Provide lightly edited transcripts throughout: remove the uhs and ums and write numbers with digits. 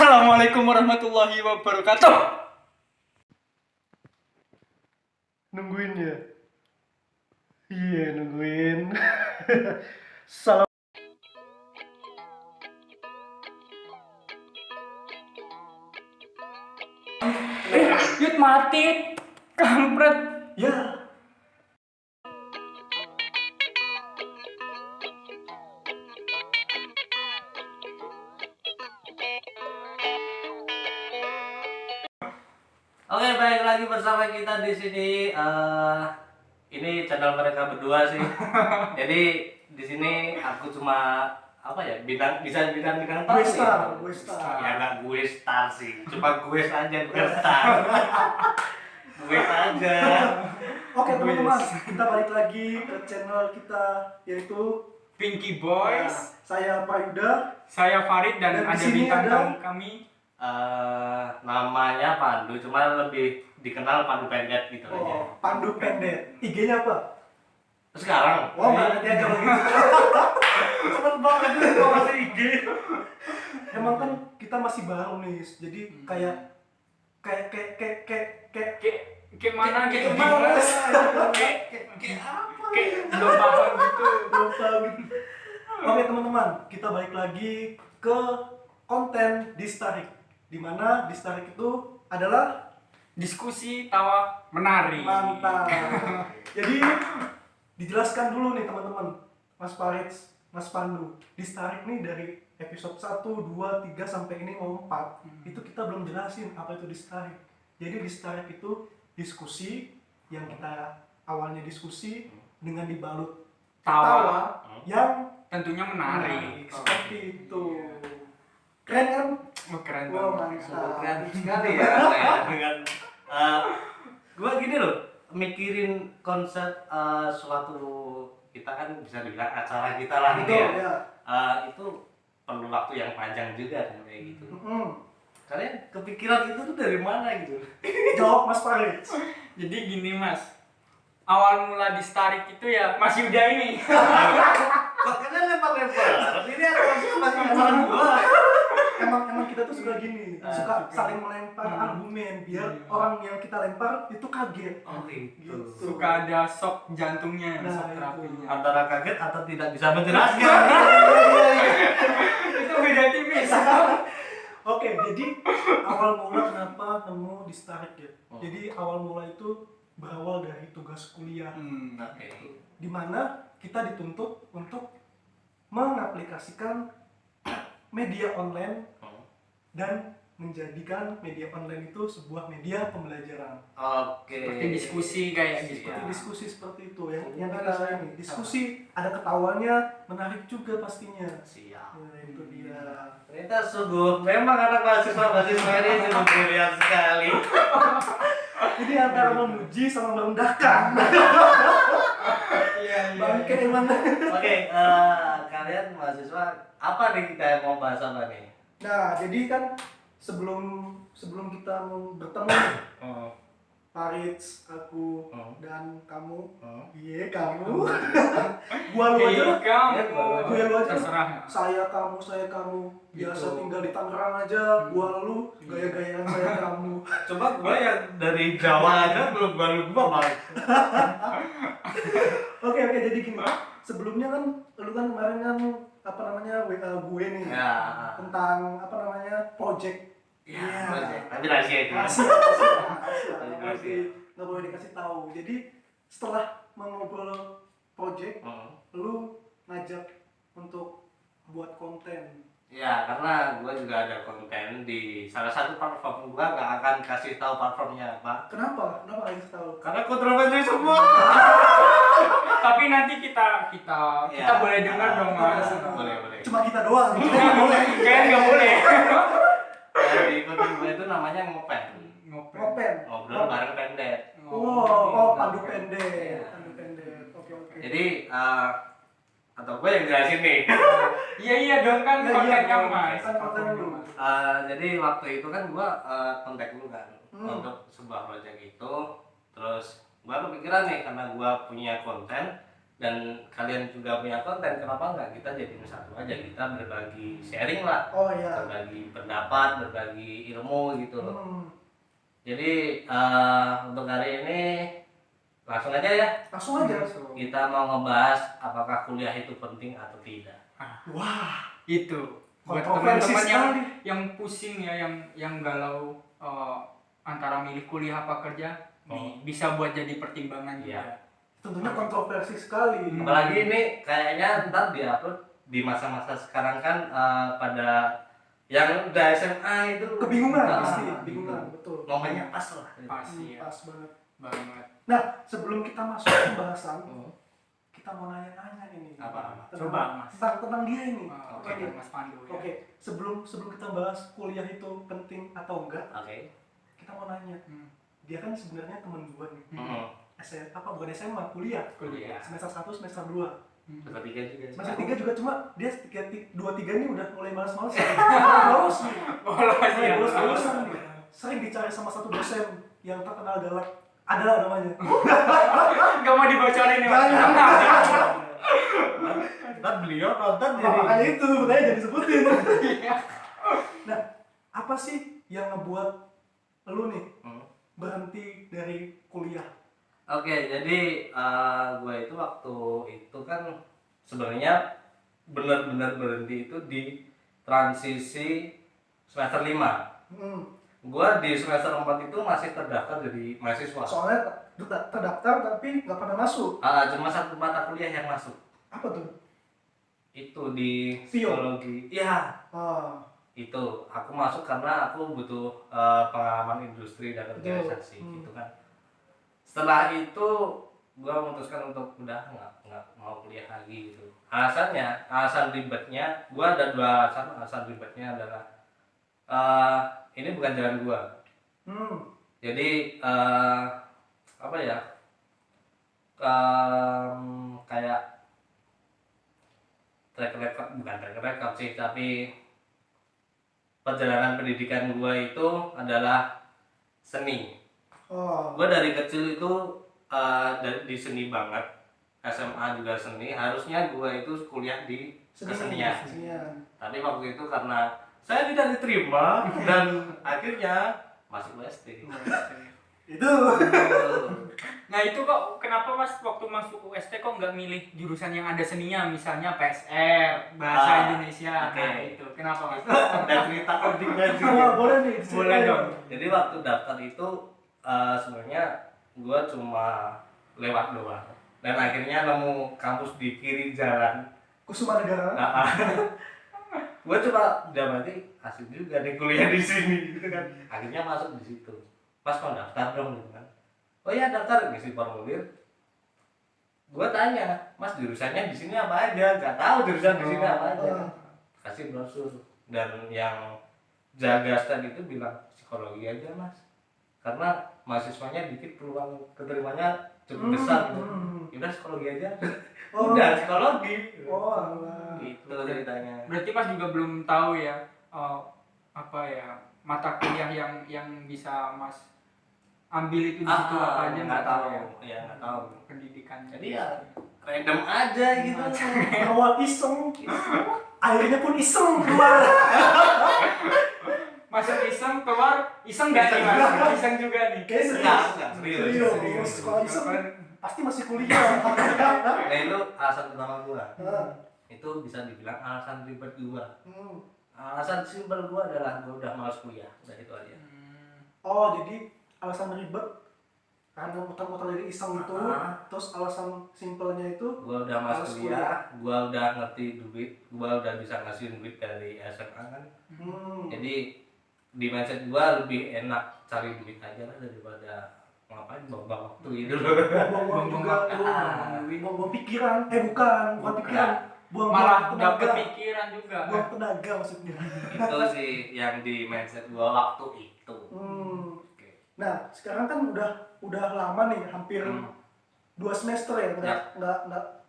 Assalamualaikum warahmatullahi wabarakatuh. Nungguin ya? Iya, nungguin. Salam. Yud mati, kampret. Ya, Oke, baik lagi bersama kita di sini. Ini channel mereka berdua sih. Jadi di sini aku cuma apa ya bintang bintang tamu gue nih. star, gue star. Ya nggak gue star sih, cuma gue saja bukan star. Gue saja. Oke teman-teman, kita balik lagi ke channel kita yaitu Pinky Boys, saya Prayuda. saya Farid dan Dan di ada sini bintang ada- tamu kami. Namanya Pandu, cuma lebih dikenal Pandu Pendet gitu aja. Oh, Pandu Pendet. IG-nya apa? Sekarang. Oh, nanti aja kalau gitu. Cepet banget tuh kalau masih IG. Emang kan kita masih baru nih, jadi kayak Kayak mana gitu? males. Kayak apa? Kayak belum paham gitu. Belum tahu gitu. Oke teman-teman, kita balik lagi ke konten Distarik, di mana Distarik itu adalah Diskusi tawa menari. mantap. Jadi dijelaskan dulu nih teman-teman, Mas Farid, Mas Pandu, Distarik nih dari episode 1, 2, 3 sampai ini mau 4. Itu kita belum jelasin apa itu Distarik. Jadi Distarik itu diskusi yang kita awalnya diskusi dengan dibalut Tawa, yang tentunya menari. seperti itu. Keren kan? Oh, keren Wow, banget. mantap. Keren sekali ya saya dengan gua gini loh mikirin konsep suatu kita kan bisa dibilang acara kita lah gitu Betul, ya. ya. Itu perlu waktu yang panjang juga kan kayak gitu. Mm-mm. Kalian kepikiran itu tuh dari mana gitu? Jawab Mas Farid. Jadi gini Mas, awal mula Distarik itu ya Mas Yuda ini. Kok kalian lempar-lempar? Ini ada masih acara gua. Emang kita tuh suka gini, suka suka. saling melempar argumen biar Iya. orang yang kita lempar itu kaget. Oh gitu. Gitu. Suka ada shock jantungnya, Nah, shock itu. terapinya. Antara kaget atau tidak bisa menjelaskan. Itu beda tipis. Oke, jadi awal mula kenapa nemu Distarik ya? Oh. Jadi awal mula itu berawal dari tugas kuliah, Oke. di mana kita dituntut untuk mengaplikasikan media online Oh. dan menjadikan media online itu sebuah media pembelajaran. Oke. Seperti diskusi kayak gitu. Seperti Iya. diskusi seperti itu yang kita ini. Diskusi ada ketawanya, menarik juga pastinya. Siap. Nah, itu dia. Ternyata sungguh memang anak mahasiswa ini sungguh brilian sekali. Jadi antara memuji sama merendahkan. Iya, Bangke emang. Oke, kalian mahasiswa apa nih kita mau bahas apa nih? Nah, jadi kan sebelum kita mau bertemu nih, Oh. Farid, aku, Oh. dan kamu. Oh. Iya, kamu. Gua lu aja lah. kamu. Ya, Gue lu aja. Terserah. Saya kamu. Biasa Gitu. tinggal di Tangerang aja. Gua lu gaya-gayaan saya kamu. Coba gue yang dari Jawa aja belum gua malah. Oke, jadi gini. Sebelumnya kan lu kan kemarin kan apa namanya WA gue nih. Ya. Tentang apa namanya project. Ya, Iya. tapi rahasia itu. Rahasia. Rahasia. Nggak boleh dikasih tahu. Jadi setelah mengobrol project, Oh. lu ngajak untuk buat konten. Ya, karena gue juga ada konten di salah satu platform gue, nggak akan kasih tahu platformnya apa. Kenapa harus tahu? Karena kontroversi semua. Tapi nanti kita Ya. boleh dengar dong Mas. Boleh. Cuma kita doang. Nggak boleh. Kayaknya nggak boleh. Dari konten gue itu namanya ngopen. Ngopen. Ngopen. Ngobrol bareng pendet. Pandu pendek. Iya. Pandu pendek. Oke. Jadi atau gue yang jelasin nih. Iya dong kan Iya, kontennya iya, Mas. kan konten lu. Jadi waktu itu kan gue kontak lu kan untuk sebuah project itu. Terus gue kepikiran nih karena gue punya konten dan kalian juga punya konten, kenapa enggak kita jadiin satu aja, kita berbagi sharing lah, Oh iya. berbagi pendapat, berbagi ilmu gitu loh. Jadi untuk hari ini langsung aja ya, Langsung aja. kita mau ngebahas apakah kuliah itu penting atau tidak. Wah, Itu buat kontroversi teman-teman sekali. yang pusing ya, yang galau antara milih kuliah apa kerja, bisa buat jadi pertimbangan Iya. juga. Tentunya kontroversi sekali. Apalagi ini kayaknya ntar diupload di masa-masa sekarang kan pada yang udah SMA itu Kebingungan Nah, pasti, gitu. bingungan, betul. Momennya pas lah. Pasti ya. Pas banget. Banget. Nah, sebelum kita masuk ke pembahasan, Oh, kita mau nanya-nanya ini. apa-apa. Coba, Mas. Tentang dia ini. Oke, Oke. Mas Pandu ya. Oke, sebelum kita bahas kuliah itu penting atau enggak, Oke. kita mau nanya. Hmm. Dia kan sebenarnya teman gua nih. Bukan SMA, kuliah. Kuliah. Semester 1, semester 2. Semester 3 juga. Semester 3 juga, cuma dia 2-3 ini udah mulai malas-malas. Bolos nih. Bolos ya. Bolos-bolosan nih. Sering dicari sama satu dosen yang terkenal galak. Adalah namanya. Gak mau dibocorin nih, Mas. Ntar beliau nonton Nah, jadi. makanya itu, makanya jadi sebutin. Iya. Nah, apa sih yang ngebuat lu nih Hmm. berhenti dari kuliah? Oke, jadi gue itu waktu itu kan sebenarnya benar-benar berhenti itu di transisi semester 5. Gue di semester 4 itu masih terdaftar jadi mahasiswa. Soalnya terdaftar tapi nggak pernah masuk. Cuma satu mata kuliah yang masuk. Apa tuh? Itu di Bio. psikologi. Iya, Ah, itu aku masuk karena aku butuh pengalaman industri dan organisasi Betul. gitu kan. Setelah itu gua memutuskan untuk udah nggak mau kuliah lagi gitu. Alasan ribetnya, gua ada dua alasan. Alasan ribetnya adalah ini bukan jalan gua. Jadi apa ya, kayak track record sih, tapi perjalanan pendidikan gua itu adalah seni. Oh, Gue dari kecil itu di seni banget, SMA juga seni. Harusnya gue itu kuliah di kesenian. Tapi waktu itu karena saya tidak diterima dan akhirnya masuk UST. itu. Nah itu kok kenapa Mas waktu masuk UST kok nggak milih jurusan yang ada seninya, misalnya PSR, Bahasa Indonesia. Oke. Nah itu kenapa Mas? Dan cerita codingnya Oh, juga. boleh nih. Boleh dong. Jadi waktu daftar itu sebenarnya gue cuma lewat doang. Dan akhirnya nemu kampus di kiri jalan. Kusuma Negara. Gue coba berarti asik juga nih kuliah di sini gitu kan. Akhirnya masuk di situ. Pas mau daftar dong gitu kan. Oh ya daftar, ngisi formulir. Gue tanya, Mas jurusannya di sini apa aja? Gak tahu jurusan di sini apa aja. Kasih brosur. Dan yang jaga stand itu bilang psikologi aja Mas. Karena mahasiswanya dikit, peluang keterimanya cukup besar gitu. Udah psikologi aja. Udah psikologi. Oh, alah. Gitu ceritanya. Berarti Mas juga belum tahu ya apa ya mata kuliah yang bisa Mas ambil itu di situ apa aja nggak tahu ya. ya nggak tahu. Pendidikannya. Jadi ya random aja gitu. Awal iseng, akhirnya pun iseng keluar. Masuk iseng, keluar iseng gak nih Mas? Iseng juga nih. Kayak Enggak, serius. serius. Kalau iseng pasti masih kuliah. Nah itu alasan pertama gua. Itu bisa dibilang alasan ribet gua. Alasan simpel gua adalah gua udah malas kuliah, udah itu aja. Oh, jadi alasan ribet karena muter-muter dari iseng itu, terus alasan simpelnya itu Gua udah malas Malas kuliah, gua udah ngerti duit, gua udah bisa ngasihin duit dari SMA kan. Jadi di mindset gua lebih enak cari duit aja lah daripada ngapain buang waktu gitu loh. buang-buang juga tuh, buang-buang pikiran, bukan pikiran, Malah dapet tenaga, pikiran juga. buang tenaga maksudnya. Itu sih yang di mindset gua waktu itu. Oke. Nah, sekarang kan udah lama nih, hampir 2 semester ya,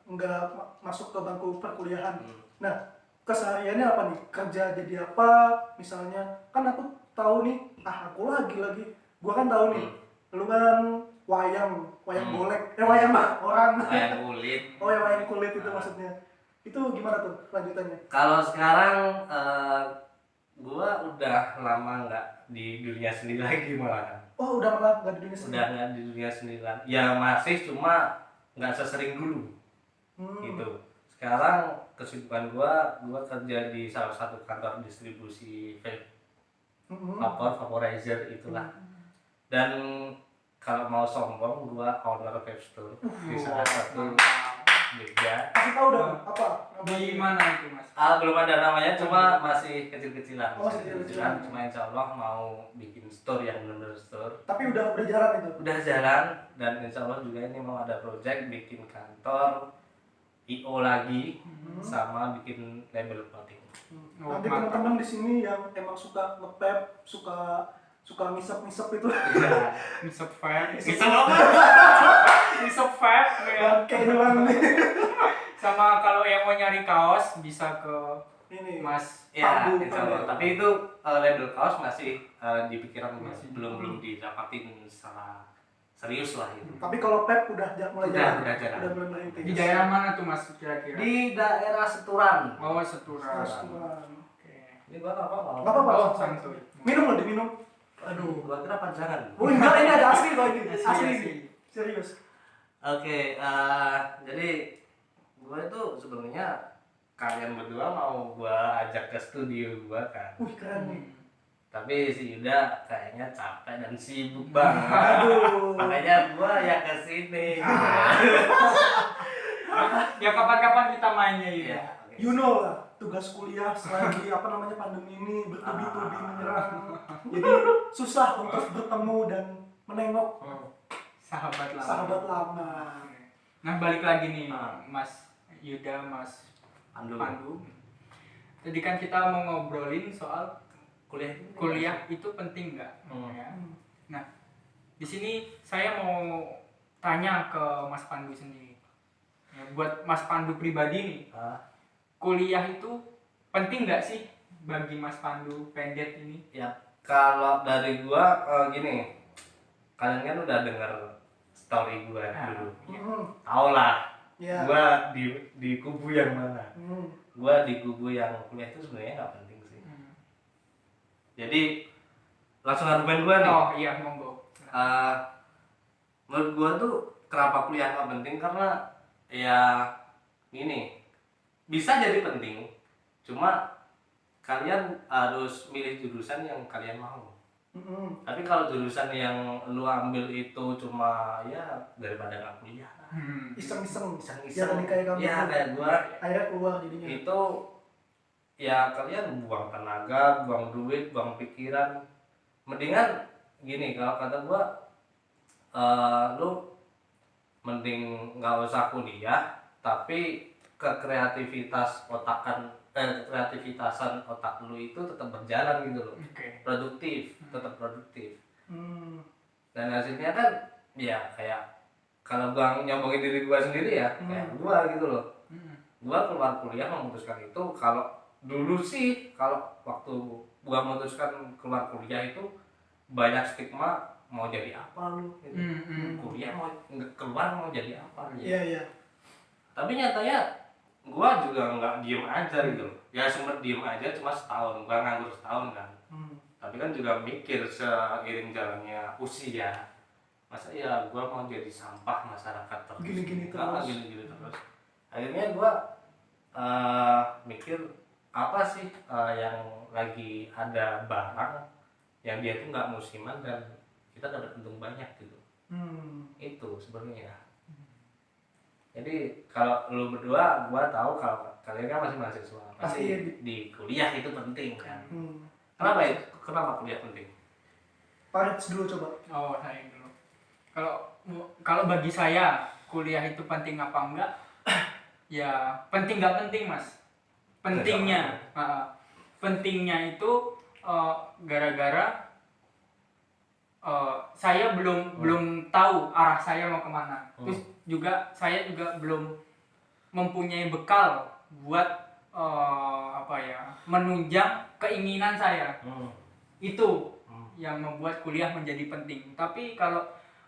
nggak masuk ke bangku perkuliahan. Nah, kesehariannya apa nih? Kerja jadi apa? Misalnya, kan aku tahu nih, aku lagi, gua kan tahu nih, lu kan wayang golek, wayang mah orang. Kayak kulit. Oh ya wayang kulit itu maksudnya. Itu gimana tuh lanjutannya? Kalau sekarang gua udah lama nggak di dunia seni lagi malah. Oh udah lama nggak di dunia seni. Udah nggak di dunia seni lagi. Ya masih, cuma nggak sesering dulu. Gitu. Sekarang kesibukan gua kerja di salah satu kantor distribusi vape, vaporizer itulah. Dan kalau mau sombong, gua owner vape store di salah satu Jogja. Kasih tahu dong apa? Di mana itu mas? Belum ada namanya, cuma masih kecil-kecilan. Oh, kecil-kecilan. Cuma insya Allah mau bikin store yang benar-benar store. Tapi udah jalan itu. Udah jalan, dan insya Allah juga ini mau ada project bikin kantor IO lagi, sama bikin label clothing. Nanti teman-teman di sini yang emang suka nge-vape, suka ngisep itu. Iya. Ngisep vape. Ngisep apa? Ngisep vape ya. Kayak doang nih. Sama kalau yang mau nyari kaos bisa ke Ini Mas Ya, Pandu. insya Allah. Tapi itu label kaos masih di pikiran, masih belum didapatin secara serius lah itu. Tapi kalau vape udah mulai jalan. Udah jalan. Udah mulai di daerah mana tuh mas kira-kira? Di daerah Seturan. Oh Seturan. Oke. Ini gua nggak apa-apa. Nggak apa-apa. Oh santuy. Minum loh, diminum. Aduh. Gua kira panjangan. Oh enggak, ini ada asli kok ini. Asli, Asli. asli. Serius. Oke, jadi gue itu sebenarnya kalian berdua mau gue ajak ke studio gue kan. Wih keren nih. Tapi si Yuda kayaknya capek dan sibuk banget. Aduh. Makanya gue ya kesini. Ya kapan-kapan kita mainnya ya. Iya. You know lah, tugas kuliah selagi pandemi ini bertubi-tubi menyerang. Jadi susah untuk bertemu dan menengok Sahabat lama. sahabat lama. Nah balik lagi nih Ah. Mas Yuda, Mas Pandu. Tadi kan kita mau ngobrolin soal Kuliah. itu penting nggak? Ya. Hmm. Nah di sini saya mau tanya ke Mas Pandu sendiri. Ya, buat Mas Pandu pribadi nih, kuliah itu penting nggak sih bagi Mas Pandu Pendet ini? Ya, kalau dari gua gini, kalian kan udah denger story gua dulu. Tau lah, Ya. gua di kubu yang mana? Hmm. Gua di kubu yang kuliah itu sebenarnya nggak penting sih. Jadi langsung argumen gua nih. Oh iya monggo. Menurut gua tuh kenapa kuliah nggak penting, karena ya gini, bisa jadi penting, cuma kalian harus milih jurusan yang kalian mau. Tapi kalau jurusan yang lu ambil itu cuma ya daripada nggak kuliah, Iseng-iseng. iseng-iseng, Jangan kayak kamu. ya kayak gua Akhirnya keluar jadinya. itu ya kalian buang tenaga, buang duit, buang pikiran. Mendingan gini, kalau kata gua lu mending nggak usah kuliah, tapi kreativitasan otak lu itu tetap berjalan gitu loh. Oke. Produktif, tetap produktif. Hmm. Dan hasilnya kan ya kayak kalau gua nyombongin diri gua sendiri ya, kayak gua gitu loh. Gua keluar kuliah memutuskan itu. Kalau dulu sih, kalau waktu gua memutuskan keluar kuliah itu banyak stigma, mau jadi apa lu gitu. Kuliah mau keluar mau jadi apa gitu. Iya, iya. Tapi nyatanya gua juga nggak diem aja gitu loh. Ya sempet diem aja cuma setahun, gua nganggur setahun kan. Tapi kan juga mikir seiring jalannya usia, masa ya gua mau jadi sampah masyarakat terus Gini-gini terus. gini-gini terus. Akhirnya gua mikir apa sih yang lagi ada barang yang dia tuh nggak musiman dan kita dapat untung banyak gitu. Itu sebenarnya. Jadi kalau lu berdua, gua tahu kalau kalian kan masih mahasiswa, pasti di kuliah itu penting kan. Kenapa itu? Kenapa kuliah penting? Parits dulu coba. Oh saya dulu. Kalau bagi saya kuliah itu penting apa enggak? Ya penting nggak penting mas. Pentingnya itu gara-gara saya belum tahu arah saya mau kemana. Terus juga saya juga belum mempunyai bekal buat menunjang keinginan saya. Itu yang membuat kuliah menjadi penting. Tapi kalau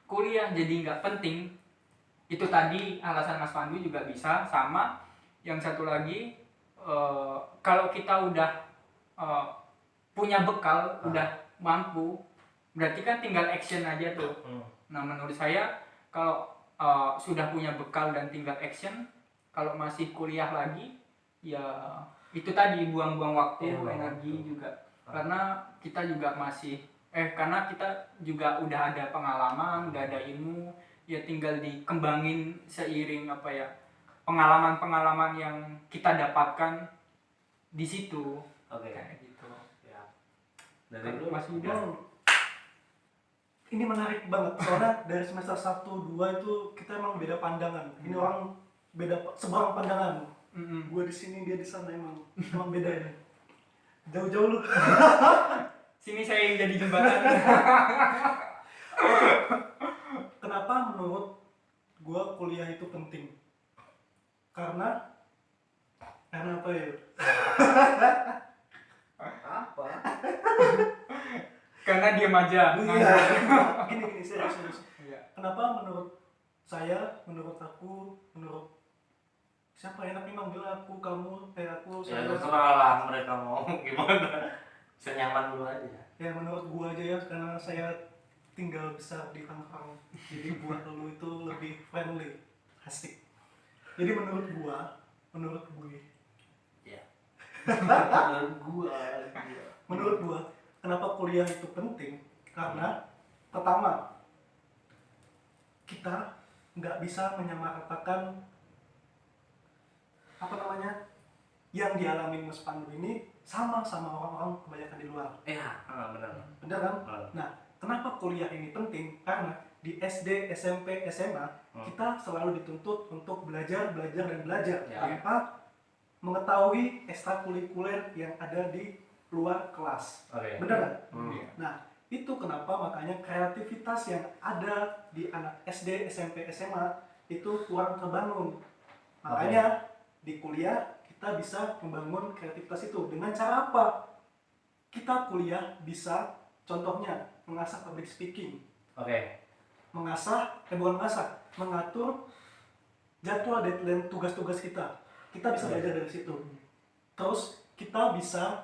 kuliah jadi nggak penting, itu tadi alasan Mas Pandu juga bisa. Sama yang satu lagi, kalau kita udah punya bekal, udah mampu, berarti kan tinggal action aja tuh. Nah menurut saya kalau sudah punya bekal dan tinggal action, kalau masih kuliah lagi ya itu tadi buang-buang waktu, energi juga. Karena kita juga karena kita juga udah ada pengalaman, udah ada ilmu, ya tinggal dikembangin seiring pengalaman-pengalaman yang kita dapatkan di situ. Kayak gitu. Ya. Dari lu masih udah. Ini menarik banget soalnya dari semester 1, 2 itu kita emang beda pandangan. Ini orang beda seberang pandangan. Gue di sini, dia di sana, emang beda ini. Jauh-jauh lu. Sini saya yang jadi jembatan. Kenapa menurut gue kuliah itu penting? Karena apa ya? apa? Karena diam aja. Iya. Gini serius. Iya. Kenapa menurut saya, menurut aku, menurut siapa enak nih manggil aku, kamu, aku, Ya saya. terserah lah mereka mau gimana. Senyaman dulu aja. Ya menurut gua aja ya, karena saya tinggal besar di Tangerang, jadi buat lu itu lebih friendly, asik. Jadi menurut gue Ya. menurut gua kenapa kuliah itu penting? Karena pertama, kita nggak bisa menyamaratakan yang dialami Mas Pandu ini sama orang-orang kebanyakan di luar. Iya, benar. Benar kan? Nah, kenapa kuliah ini penting? Karena di SD, SMP, SMA kita selalu dituntut untuk belajar tanpa mengetahui ekstrakurikuler yang ada di luar kelas. Benar kan? Nah, itu kenapa makanya kreativitas yang ada di anak SD, SMP, SMA itu kurang terbangun. Makanya di kuliah kita bisa membangun kreativitas itu dengan cara apa? Kita kuliah bisa contohnya mengasah public speaking. Mengatur jadwal deadline tugas-tugas kita. Kita bisa belajar dari situ. Terus kita bisa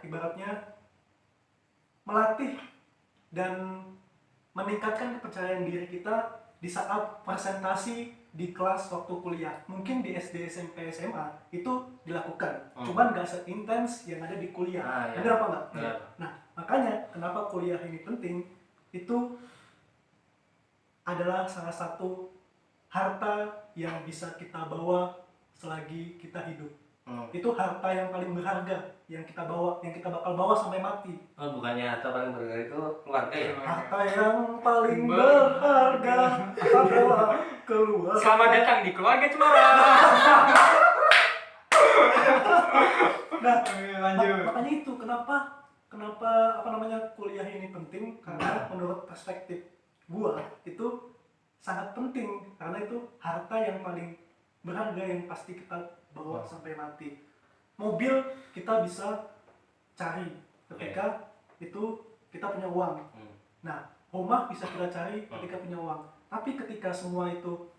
ibaratnya melatih dan meningkatkan kepercayaan diri kita di saat presentasi di kelas waktu kuliah. Mungkin di SD, SMP, SMA itu dilakukan, cuman nggak seintens yang ada di kuliah. Benar apa enggak? Nah, makanya kenapa kuliah ini penting, itu adalah salah satu harta yang bisa kita bawa selagi kita hidup. Itu harta yang paling berharga yang kita bakal bawa sampai mati. Bukannya harta paling berharga itu keluarga ya? Harta yang paling berharga adalah keluarga. Selamat datang di Keluarga Cemara. Nah, lanjut. makanya itu kenapa kuliah ini penting, karena menurut perspektif gua itu sangat penting, karena itu harta yang paling berharga yang pasti kita bawa sampai mati. Mobil kita bisa cari ketika itu kita punya uang. Nah, rumah bisa kita cari ketika punya uang. Tapi ketika semua itu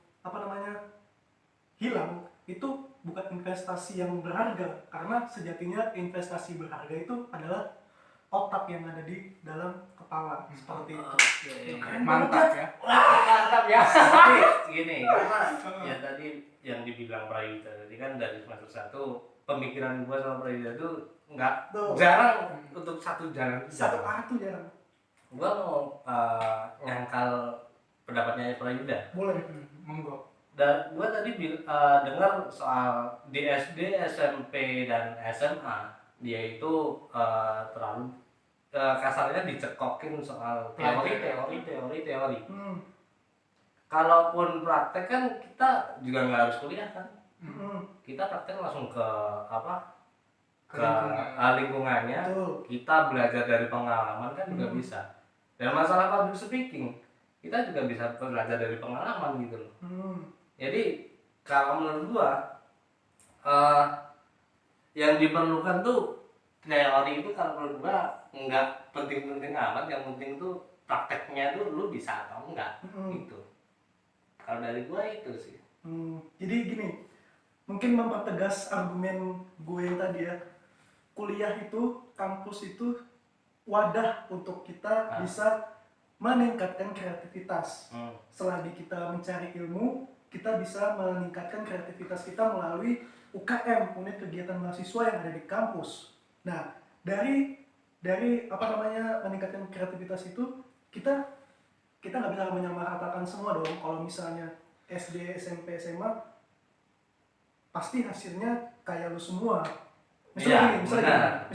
hilang, itu bukan investasi yang berharga, karena sejatinya investasi berharga itu adalah otak yang ada di dalam kepala. Seperti itu. Mantap ya. Mantap ya. Tapi gini, karena ya tadi yang dibilang Prayuda tadi kan dari semester 1, pemikiran gua sama Prayuda itu jarang untuk satu jalan. Satu arah tuh jarang. Gua mau nyangkal pendapatnya Prayuda. Boleh. Monggo. Dan gua tadi dengar soal di SD, SMP dan SMA dia itu terlalu kasarnya dicekokin soal teori. Kalaupun praktek kan kita juga nggak harus kuliah kan. Kita praktek langsung ke lingkungannya. Kita belajar dari pengalaman kan juga bisa. Dan masalah public speaking kita juga bisa belajar dari pengalaman gitu loh. Jadi kalau menurut gua yang diperlukan tuh teori itu kalau menurut gua nggak penting-penting amat, yang penting tuh prakteknya tuh lu bisa atau enggak gitu. Kalau dari gua itu sih. Jadi gini, mungkin mempertegas argumen gue yang tadi ya, kuliah itu, kampus itu wadah untuk kita bisa meningkatkan kreativitas. Selagi kita mencari ilmu, kita bisa meningkatkan kreativitas kita melalui UKM, unit kegiatan mahasiswa yang ada di kampus. Nah, dari meningkatkan kreativitas itu kita nggak bisa menyamaratakan semua dong. Kalau misalnya SD, SMP, SMA pasti hasilnya kayak lu semua. Misalnya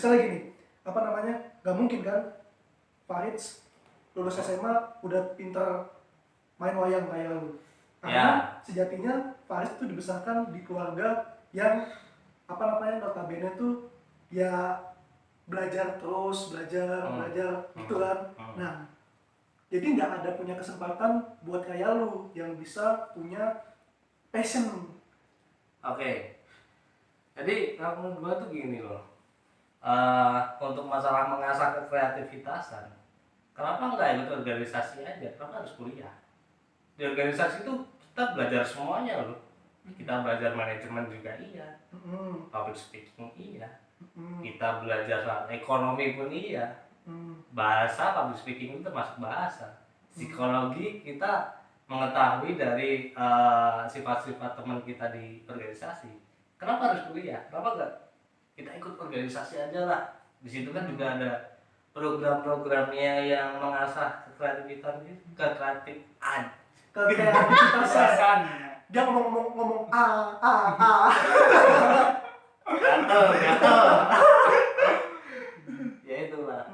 gini, nggak mungkin kan Farid lulus SMA udah pintar main wayang kayak lu. Karena sejatinya Farid itu dibesarkan di keluarga yang notabene tuh ya belajar gitu kan. Nah, jadi nggak ada punya kesempatan buat kayak lu yang bisa punya passion. Oke. Jadi kalau menurut gua tuh gini loh. Untuk masalah mengasah kreativitasan, kenapa nggak ikut organisasi aja? Kenapa harus kuliah? Di organisasi itu kita belajar semuanya loh. Kita belajar manajemen juga iya, public speaking iya, kita belajar soal ekonomi pun iya, bahasa public speaking itu termasuk bahasa, psikologi kita mengetahui dari sifat-sifat teman kita di organisasi. Kenapa harus kuliah? Kenapa enggak kita ikut organisasi aja lah? Di situ kan juga ada program-programnya yang mengasah kreativitas, Kreativitasan. Dia ngomong gatel. Ya itulah.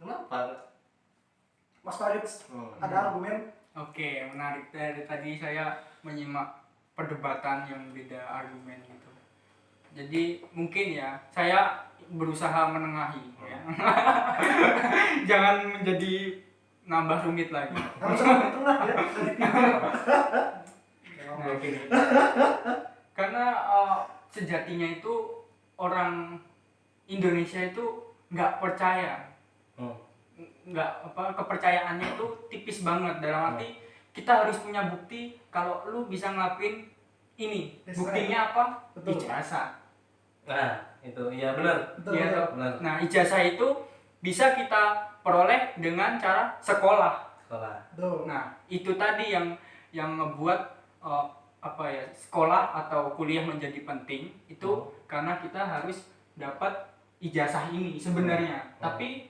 Kenapa? Mas Farid, ada argumen? Oke, menarik. Dari tadi saya menyimak perdebatan yang beda argumen gitu. Jadi mungkin ya saya berusaha menengahi ya. Jangan menjadi nambah rumit lagi. Harus di tengah ya, dari pinggir. Nah, gini. Karena sejatinya itu orang Indonesia itu nggak percaya, kepercayaannya itu tipis banget. Dalam arti kita harus punya bukti kalau lu bisa ngelakuin ini. Buktinya apa? Ijazah. Nah itu iya benar. Nah ijazah itu bisa kita peroleh dengan cara sekolah. Nah itu tadi yang ngebuat sekolah atau kuliah menjadi penting itu karena kita harus dapat ijazah ini sebenarnya. Tapi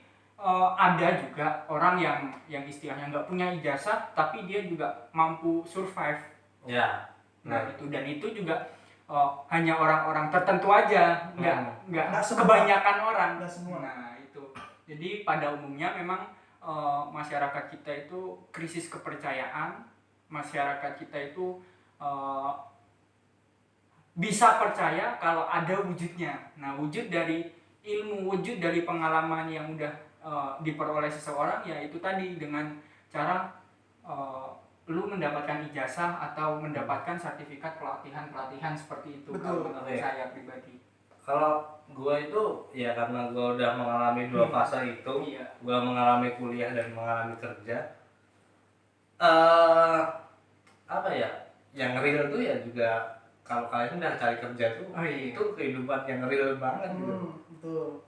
ada juga orang yang istilahnya nggak punya ijazah tapi dia juga mampu survive. Nah itu, dan itu juga hanya orang-orang tertentu aja, nggak kebanyakan orang. Nah itu, jadi pada umumnya memang masyarakat kita itu krisis kepercayaan. Masyarakat kita itu bisa percaya kalau ada wujudnya. Nah wujud dari ilmu, wujud dari pengalaman yang udah diperoleh seseorang, ya itu tadi dengan cara lu mendapatkan ijazah atau mendapatkan sertifikat pelatihan seperti itu. Kalau menurut saya pribadi. Kalau gua itu ya karena gua udah mengalami dua fase itu, gua mengalami kuliah dan mengalami kerja. Yang real tuh ya juga kalau kalian udah cari kerja tuh, itu kehidupan yang real banget gitu. Betul.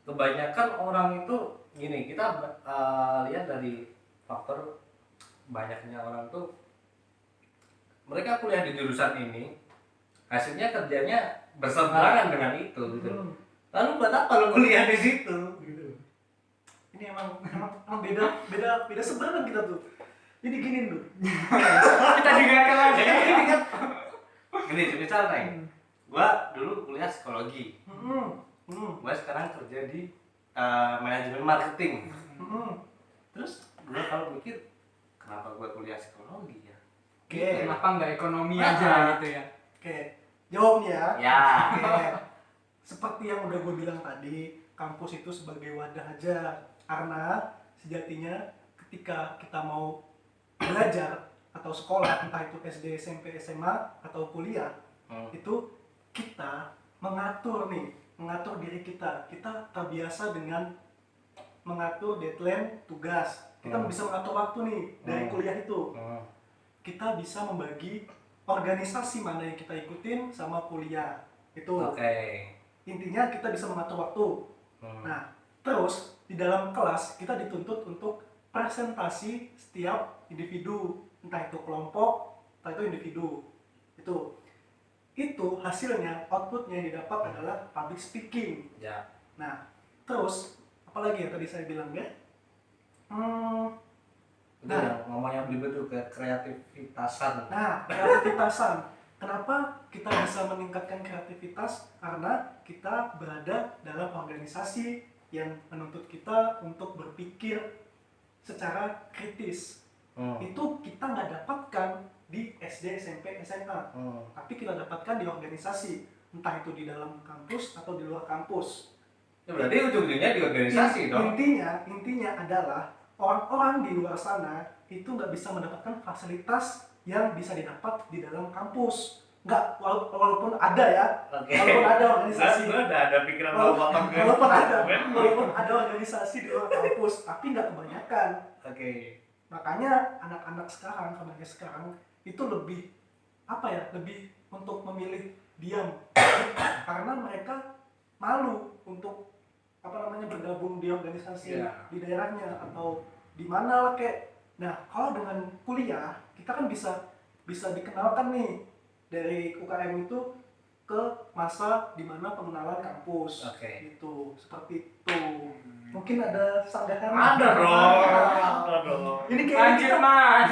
Kebanyakan orang itu gini, kita lihat dari faktor banyaknya orang tuh mereka kuliah di jurusan ini, hasilnya kerjanya berseberangan dengan itu gitu. Lalu buat apa lo kuliah di situ gitu. Ini emang beda sebenarnya kita tuh. Jadi gini dulu. Kita dengarkan lagi. Gini, misal nih, gua dulu kuliah psikologi. Gua sekarang kerja di manajemen marketing. Terus gua kalau mikir, kenapa gua kuliah psikologi ya? Kenapa nggak ekonomi aja gitu ya? Jawabnya ya. Seperti yang udah gue bilang tadi, kampus itu sebagai wadah aja. Karena sejatinya ketika kita mau belajar atau sekolah, entah itu SD, SMP, SMA atau kuliah, itu kita mengatur mengatur diri kita. Kita terbiasa dengan mengatur deadline tugas. Kita bisa mengatur waktu nih dari kuliah itu. Kita bisa membagi organisasi mana yang kita ikutin sama kuliah itu. Intinya kita bisa mengatur waktu. Nah, terus di dalam kelas kita dituntut untuk presentasi setiap individu, entah itu kelompok, entah itu individu. Itu hasilnya, outputnya yang didapat adalah public speaking. Nah, terus apalagi yang tadi saya bilang ya? Yang ngomongnya belibet tuh kreativitasan. Nah, kreativitasan. Kenapa kita bisa meningkatkan kreativitas? Karena kita berada dalam organisasi yang menuntut kita untuk berpikir secara kritis. Itu kita nggak dapatkan di SD, SMP, SMA. Tapi kita dapatkan di organisasi. Entah itu di dalam kampus atau di luar kampus. Ya berarti ujung-ujungnya di organisasi dong. Intinya adalah orang-orang di luar sana itu nggak bisa mendapatkan fasilitas yang bisa didapat di dalam kampus. Nggak, walaupun ada ya, walaupun ada organisasi. Ada pikiran walaupun ada organisasi di luar kampus, tapi nggak kebanyakan. Makanya anak-anak sekarang, remaja sekarang itu lebih lebih untuk memilih diam karena mereka malu untuk bergabung di organisasi di daerahnya atau di mana lah kayak. Nah, kalau dengan kuliah kita kan bisa dikenalkan nih dari UKM itu ke masa dimana pengenalan kampus. Gitu, seperti itu. Mungkin ada sanggahan? Ada dong. Ini kayaknya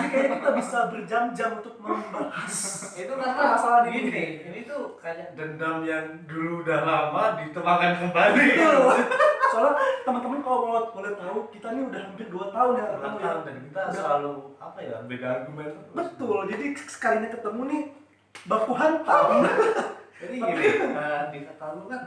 kita bisa berjam-jam untuk membahas itu karena masalah ini. Ini tuh kayak dendam yang dulu udah lama dituangkan kembali. Soalnya teman-teman kalau boleh tahu, kita ini udah hampir 2 tahun ya ketemu ya. Dan kita selalu beda argumen. Betul. Jadi sekalinya ketemu nih baku hantam. Jadi gini, di kata lu kan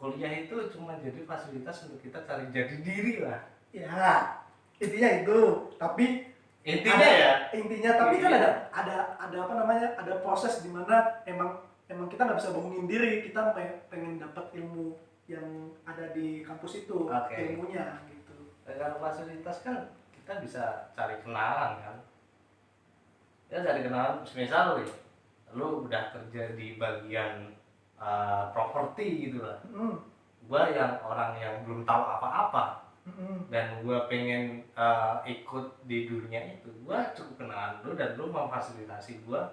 kuliah itu cuma jadi fasilitas untuk kita cari jati diri lah. Ya, intinya itu. Tapi intinya tapi kan ada proses di mana emang kita nggak bisa bohongin diri, kita pengen dapat ilmu yang ada di kampus itu, ilmunya gitu. Kalau fasilitas kan kita bisa cari kenalan kan. Ya cari kenalan, misal lu udah kerja di bagian properti gitu lah. Gua yang orang yang belum tahu apa-apa dan gua pengen ikut di dunia itu, gua cukup kenalan lu dan lu mau fasilitasi gua.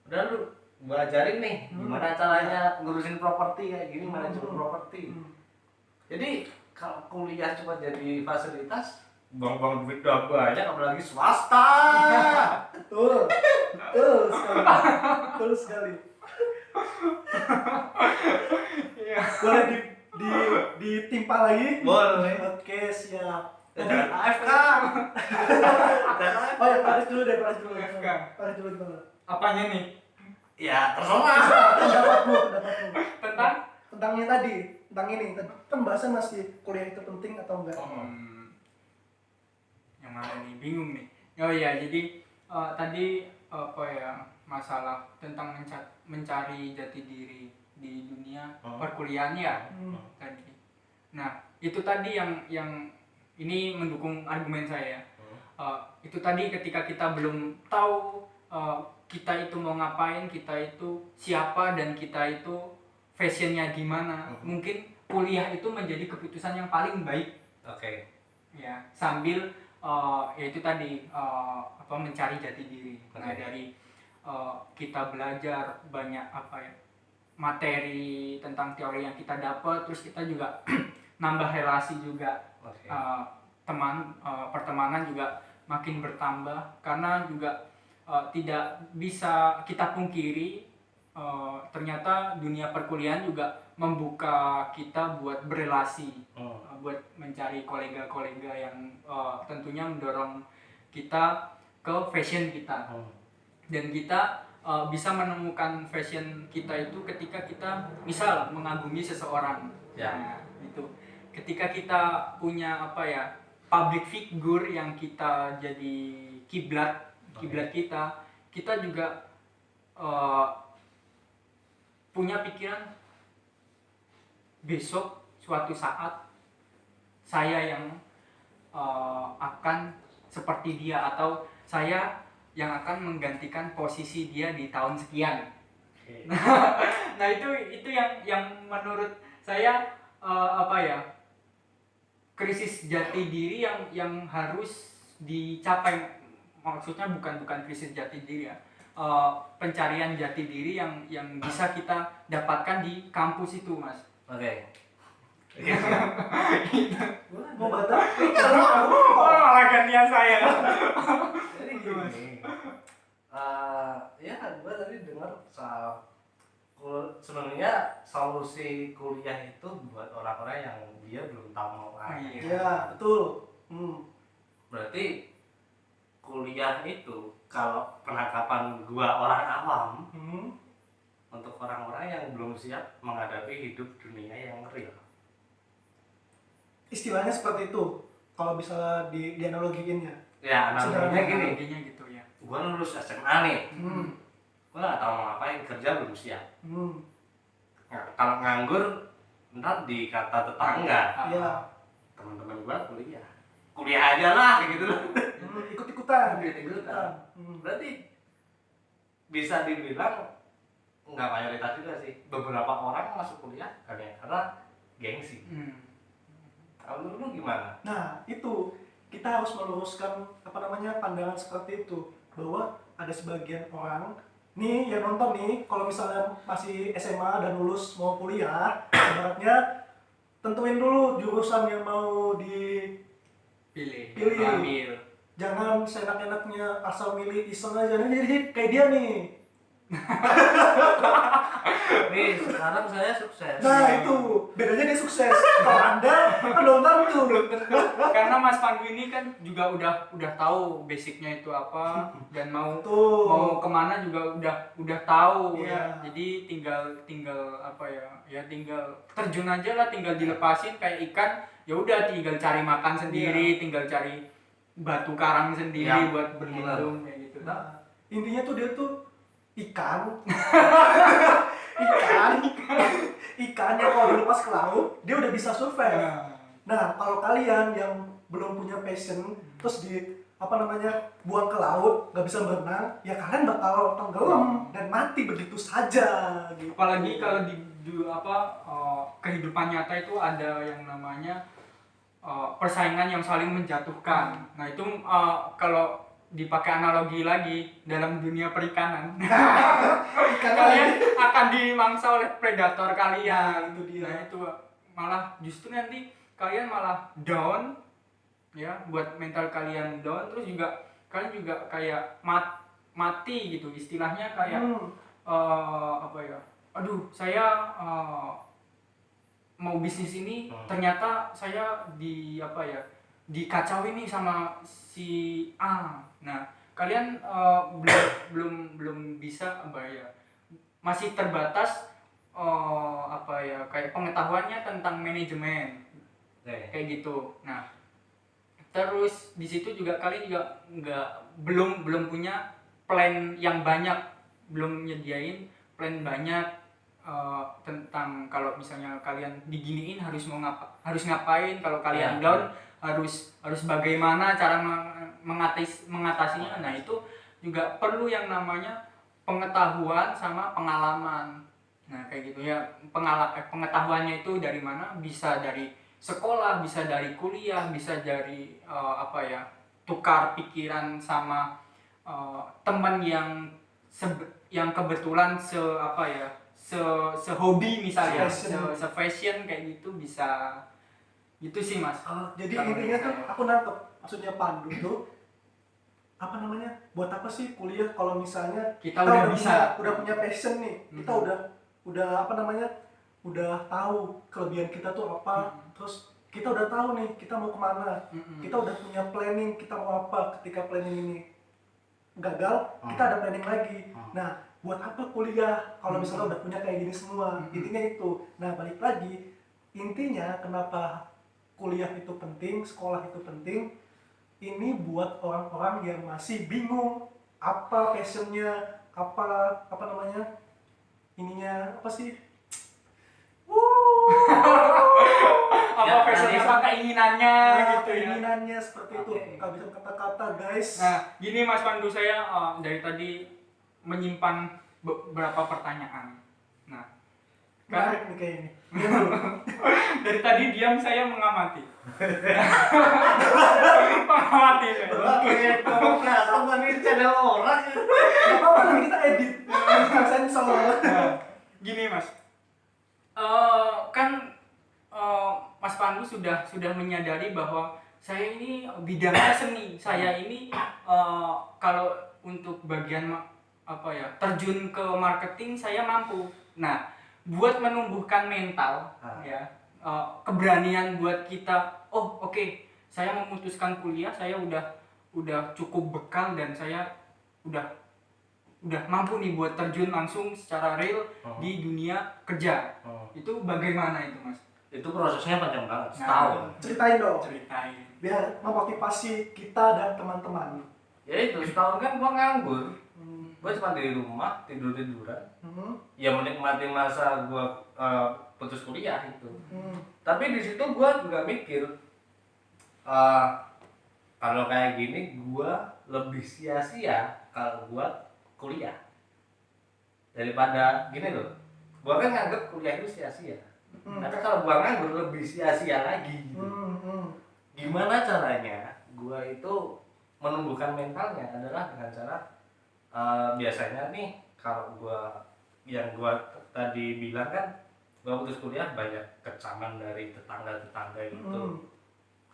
Udah lu gua ajarin nih gimana caranya ngurusin properti kayak gini, manajemen properti. Jadi kalau kuliah cuma jadi fasilitas, buang-buang duit udah banyak, apalagi swasta. Betul sekali. Boleh ditimpa lagi? Boleh. Oke, siap. Jadi AFK. Oh ya, Paris dulu AFK. Paris dulu gimana? Apanya nih? Ya terserah. Pendapatmu. Tentangnya tadi, tentang ini. Kan bahasa masih kuliah itu penting atau enggak? Yang mana nih? Bingung nih. Oh iya, jadi tadi masalah tentang mencari jati diri di dunia perkuliahan ya tadi. Nah, itu tadi yang ini mendukung argumen saya. Itu tadi ketika kita belum tahu kita itu mau ngapain, kita itu siapa, dan kita itu fashionnya gimana, mungkin kuliah itu menjadi keputusan yang paling baik. Ya, sambil yaitu tadi mencari jati diri. Nah, dari kita belajar banyak materi tentang teori yang kita dapat, terus kita juga nambah relasi juga. Pertemanan juga makin bertambah, karena juga tidak bisa kita pungkiri ternyata dunia perkuliahan juga membuka kita buat berelasi, buat mencari kolega-kolega yang tentunya mendorong kita ke fashion kita. Dan kita bisa menemukan fashion kita itu ketika kita misal mengagumi seseorang. Nah, itu ketika kita punya public figure yang kita jadi kiblat kita juga punya pikiran besok suatu saat saya yang akan seperti dia, atau saya yang akan menggantikan posisi dia di tahun sekian. Nah itu yang menurut saya krisis jati diri yang harus dicapai. Maksudnya bukan krisis jati diri ya, pencarian jati diri yang bisa kita dapatkan di kampus itu, Mas. Oke. Mau batal? Malah gantian saya. Jadi gini, ya gue tadi dengar soal sebenarnya solusi kuliah itu buat orang-orang yang dia belum tahu mau apa. Iya, betul. Berarti kuliah itu kalau penangkapan gua orang awam untuk orang-orang yang belum siap menghadapi hidup dunia yang real. Istilahnya seperti itu kalau bisa dianalogiin ya. Ya analoginya gini, Intinya gitu ya. gua lulus SMA nih, gua nggak tahu mau ngapain, kerja belum siap. Nah, kalau nganggur ntar dikata tetangga, Iya. teman-teman gua kuliah aja lah gitu loh. Ikut-ikutan. Berarti bisa dibilang nggak mayoritas juga sih, beberapa orang masuk kuliah karena gengsi. Kalau lu gimana? Nah, itu kita harus meluruskan pandangan seperti itu, bahwa ada sebagian orang nih yang nonton nih, kalau misalnya masih SMA dan lulus mau kuliah, ibaratnya tentuin dulu jurusan yang mau Pilih. Ambil. Jangan seenak-enaknya asal milih iseng aja. Jadi kayak dia nih. Nih sekarang saya sukses. Nah itu bedanya dia sukses. Kalau Anda kan belum tentu. Karena Mas Pandu ini kan juga udah tahu basicnya itu apa, dan mau kemana juga udah tahu. Yeah. Ya. Jadi tinggal tinggal terjun aja lah, tinggal dilepasin kayak ikan. Ya udah tinggal cari makan sendiri, tinggal cari batu karang sendiri buat berlindung kayak gitu. Nah, intinya tuh dia tuh ikan yang kalau dilepas ke laut dia udah bisa survive. Nah kalau kalian yang belum punya passion terus buang ke laut, nggak bisa berenang, ya kalian bakal tenggelam dan mati begitu saja gitu. Apalagi kalau di kehidupan nyata itu ada yang namanya persaingan yang saling menjatuhkan. Nah itu kalau dipakai analogi lagi dalam dunia perikanan, kalian akan dimangsa oleh predator kalian. Itu dia. Nah itu malah justru nanti kalian malah down, ya, buat mental kalian down, terus juga kalian juga kayak mati gitu istilahnya, kayak aduh saya mau bisnis ini ternyata saya dikacauin nih sama si A. Nah kalian belum bisa masih terbatas kayak pengetahuannya tentang manajemen kayak gitu. Nah terus di situ juga kalian juga belum punya plan yang banyak, belum nyediain plan banyak tentang kalau misalnya kalian diginiin harus ngapain, kalau kalian down harus bagaimana cara mengatasinya. Nah itu juga perlu yang namanya pengetahuan sama pengalaman. Nah kayak gitu ya, pengetahuannya itu dari mana? Bisa dari sekolah, bisa dari kuliah, bisa dari tukar pikiran sama teman yang kebetulan sehobi misalnya, se-fashion kayak gitu, bisa gitu sih Mas. Jadi intinya tuh aku nangkep maksudnya Pandu tuh buat apa sih kuliah kalau misalnya kita udah punya passion nih, kita udah tahu kelebihan kita tuh apa, terus kita udah tahu nih kita mau kemana, kita udah punya planning kita mau apa. Ketika planning ini gagal, kita ada planning lagi. Nah buat apa kuliah kalau misalnya udah punya kayak gini semua? Intinya itu. Nah balik lagi, intinya kenapa kuliah itu penting, sekolah itu penting, ini buat orang-orang yang masih bingung apa passionnya, ininya apa sih? apa passion apa keinginannya gitu ya. Keinginannya seperti itu. Oke. Nggak bisa kata-kata guys. Nah, gini Mas Pandu, saya dari tadi menyimpan beberapa pertanyaan. Nah, kan Menarik nih kayak ini. dari tadi diam saya mengamati. Mengamati saya. Oke, kamu perasaan tadi ada orang. Nggak apa-apa nanti kita edit. Sensor. Nah, gini Mas, kan Mas Pandu sudah menyadari bahwa saya ini bidangnya seni. Saya ini kalau untuk bagian terjun ke marketing saya mampu. Nah, buat menumbuhkan mental ya, keberanian buat kita, oke, saya memutuskan kuliah, saya udah cukup bekal dan saya udah mampu nih buat terjun langsung secara real di dunia kerja. Itu bagaimana itu Mas? Itu prosesnya panjang banget, Nah, setahun. Ceritain dong. Ceritain. Biar memotivasi kita dan teman-teman. Ya itu setahun kan gua nganggur. Gua cuma di rumah tidur-tiduran. Ya menikmati masa gua putus kuliah itu. Tapi di situ gua juga mikir kalau kayak gini gua lebih sia-sia kalau gua kuliah daripada gini loh. Gua kan nganggep kuliah itu sia-sia. Tapi kalau gua nganggur lebih sia-sia lagi gitu. Gimana caranya gua itu menumbuhkan mentalnya adalah dengan cara biasanya nih kalau gua tadi bilang kan gua putus kuliah banyak kecaman dari tetangga itu.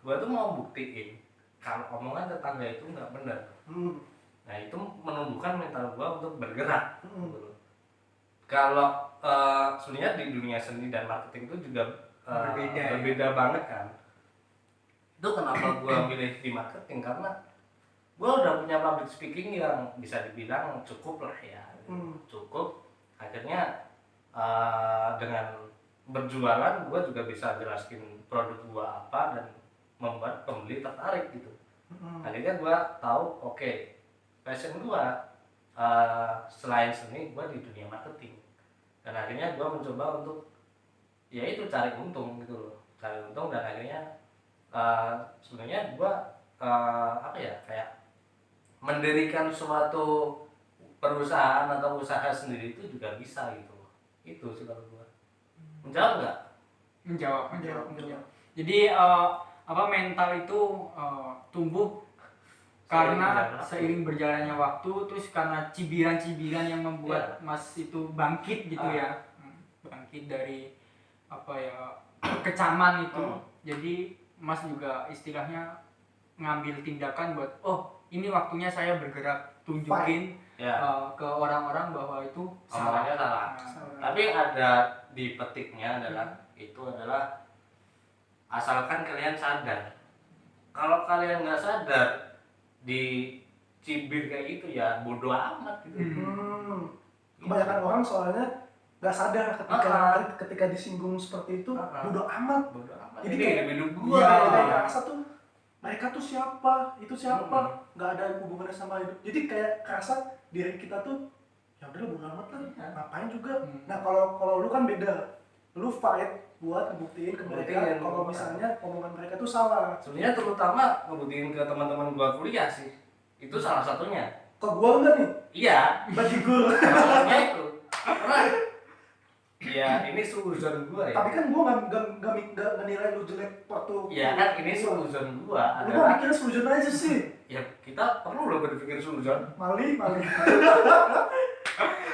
Gua tuh mau buktiin kalau omongan tetangga itu nggak benar. Nah itu menumbuhkan mental gua untuk bergerak. Gitu. Kalau sebenarnya di dunia seni dan marketing itu juga berbeda banget kan. Itu kenapa gua milih di marketing karena gua udah punya public speaking yang bisa dibilang cukup lah ya. Cukup. Akhirnya dengan berjualan gua juga bisa jelasin produk gua apa dan membuat pembeli tertarik gitu. Akhirnya gua tahu passion gua selain seni gua di dunia marketing. Dan akhirnya gua mencoba untuk ya itu cari untung gitu loh. Cari untung dan akhirnya sebenarnya gua kayak mendirikan suatu perusahaan atau usaha sendiri itu juga bisa gitu. Itu sih kalau gua. Menjawab nggak? Menjawab. Jadi mental itu tumbuh karena seiring berjalannya waktu, terus karena cibiran-cibiran yang membuat Mas itu bangkit gitu ya. Bangkit dari kecaman itu. Jadi Mas juga istilahnya ngambil tindakan buat ini waktunya saya bergerak, tunjukin ke orang-orang bahwa itu omongannya salah. Tapi ada di petiknya adalah asalkan kalian sadar. Kalau kalian nggak sadar di cibir kayak gitu ya bodoh amat gitu. Kebanyakan orang soalnya nggak sadar ketika disinggung seperti itu bodoh amat. Jadi kayak hidup gua. Kayak rasa tuh mereka tuh siapa, itu siapa, nggak ada hubungannya sama hidup. Jadi kayak kerasa diri kita tuh ya udah bodo amat lah, ngapain juga. Nah kalau lu kan beda, lu fight buat ngebuktiin ke mereka kalau misalnya omongan mereka tuh salah. Sebenarnya terutama ngebuktiin ke teman-teman gua kuliah sih, itu salah satunya. Ke gua enggak nih? Iya. Bajigur. Maksudnya itu. Karena ya ini suzon gua ya. Tapi kan gua nggak nilai lu jelek waktu. Iya kan ini suzon gua lu adalah. mikirnya suzon aja sih. Ya kita perlu loh berpikir suzon. Mali.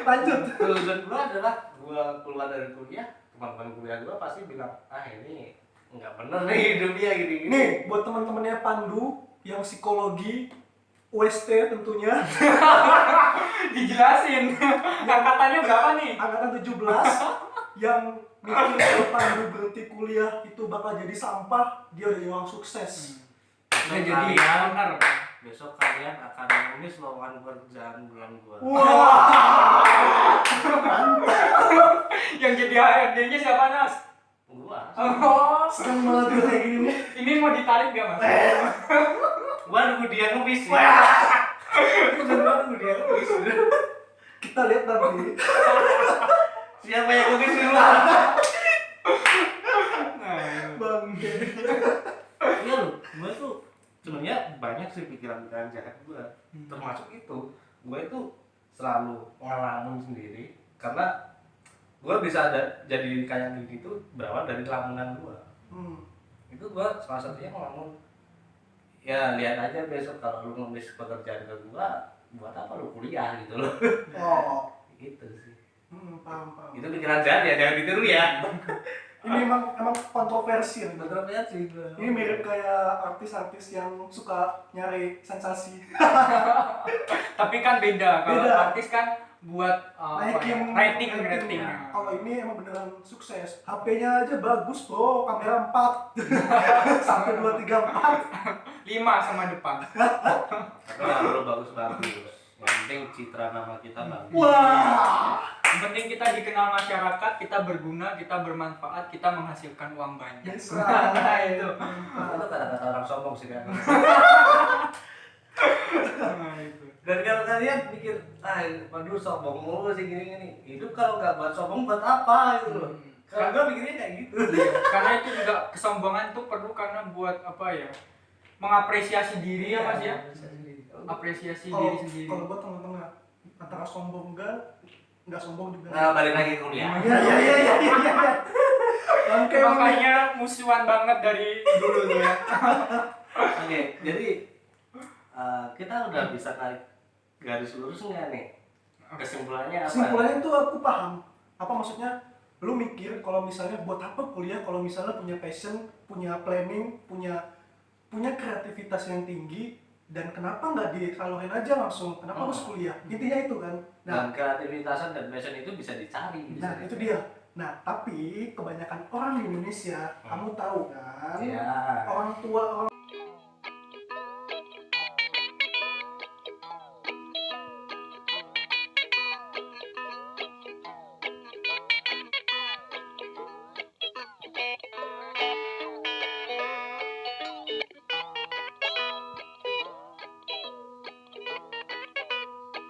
Lanjut. Suzon gua adalah gua keluar dari kuliah, teman-teman kuliah gua pasti bilang ini nggak bener nih hidupnya gini-gini. Nih buat teman-temannya Pandu yang psikologi UST tentunya. dijelasin angkatannya berapa nih? Angkatan 17 yang mikir kalau Pandu berhenti kuliah itu bakal jadi sampah, dia udah jadi orang sukses. Udah jadi owner. Besok kalian akan menulis lowongan pekerjaan bulan gua. Wah. Yang jadi HRD-nya siapa Nas? Gua. Seneng banget gue kayak gini. Ini mau ditarik gak Mas? Gua nunggu dia ngebis. Nunggu dia ngebis. Kita lihat nanti. Siapa yang ngebis dulu? Bangke. Iya loh, gue tuh sebenarnya banyak sih pikiran-pikiran jahat gue, termasuk itu gue itu selalu ngelamun sendiri karena gue bisa jadi kayak gini tuh berawal dari lamunan gue. Itu gue salah satunya ngelamun, ya lihat aja besok kalau lu nulis pekerjaan ke gue, buat apa lu kuliah gitu loh. Gitu sih. Paham. Itu pikiran jahat ya, jangan ditiru ya. Ini emang kontroversi nih. Kontroversi. Ini mirip kayak artis-artis yang suka nyari sensasi. Tapi kan beda. Kalau Beda. artis kan buat rating. Kalau ini emang beneran sukses. HP-nya aja bagus bro, kamera 4 sampai 2, 3, 4. 5 sama depan. Tapi nggak perlu bagus-bagus. Yang penting citra nama kita bagus. Wah. Yang penting kita dikenal masyarakat, kita berguna, kita bermanfaat, kita menghasilkan uang banyak. Yes, Nah, itu. Itu kata-kata orang sombong sih kan. Nah, itu. Dan kalau kalian pikir, waduh sombong mulu sih gini-gini. Hidup kalau nggak buat sombong buat apa gitu loh. Kalau gue pikirnya kayak gitu. Karena itu juga kesombongan itu perlu karena buat apa ya? Mengapresiasi diri ya Mas ya. Apresiasi diri sendiri. Kalau buat tengah-tengah antara sombong nggak sombong juga. Nah, balik lagi ke kuliah. Iya. Makanya musuhan banget dari dulu tuh ya. Oke, jadi kita udah bisa tarik garis lurus nggak nih? Kesimpulannya apa? Kesimpulannya itu aku paham. Apa maksudnya? Lu mikir kalau misalnya buat apa kuliah kalau misalnya punya passion, punya planning, punya kreativitas yang tinggi, dan kenapa nggak disalurin aja langsung? Kenapa harus kuliah? Intinya itu kan. Dan kreativitasan dan passion itu bisa dicari. Nah, itu dia. Nah, tapi kebanyakan orang di Indonesia, kamu tahu kan? Ya. Orang tua